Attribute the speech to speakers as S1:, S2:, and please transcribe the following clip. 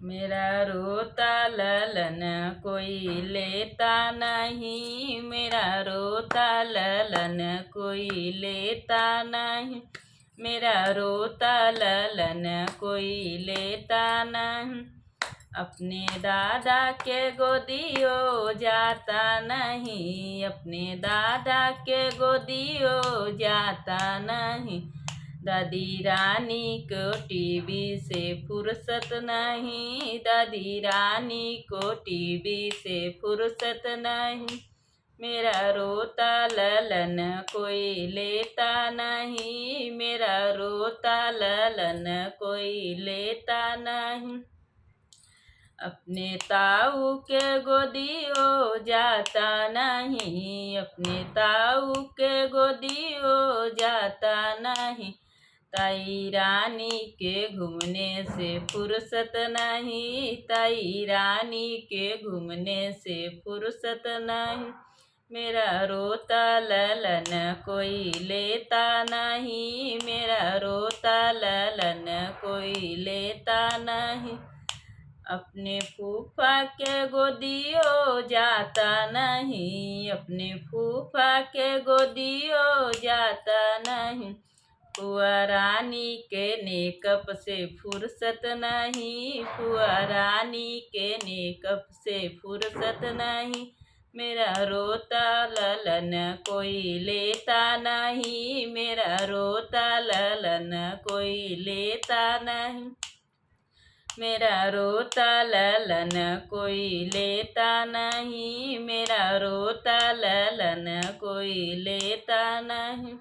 S1: मेरा रोता ललन कोई लेता नहीं, मेरा रोता ललन कोई लेता नहीं, मेरा रोता ललन कोई लेता नहीं। अपने दादा के गोदियो जाता नहीं, अपने दादा के गोदियो जाता नहीं। दादी रानी को टीवी से फुर्सत नहीं, दादी रानी को टीवी से फुर्सत नहीं। मेरा रोता ललन कोई लेता नहीं, मेरा रोता ललन कोई लेता नहीं। अपने ताऊ के गोदियो जाता नहीं, अपने ताऊ के गोदियो जाता नहीं। ताई रानी के घूमने से फुर्सत नहीं, ताई रानी के घूमने से फुर्सत नहीं। मेरा रोता ललन कोई लेता नहीं, मेरा रोता ललन कोई लेता नहीं। अपने फूफा के गोदियो जाता नहीं, अपने फूफा के गोदियो जाता नहीं। फुआ रानी के नेकअप से फुर्सत नहीं, फुआ रानी के नेकअप से फुर्सत नहीं। मेरा रोता ललन कोई लेता नहीं, मेरा रोता ललन कोई लेता नहीं। मेरा रोता ललन कोई लेता नहीं, मेरा रोता ललन कोई लेता नहीं।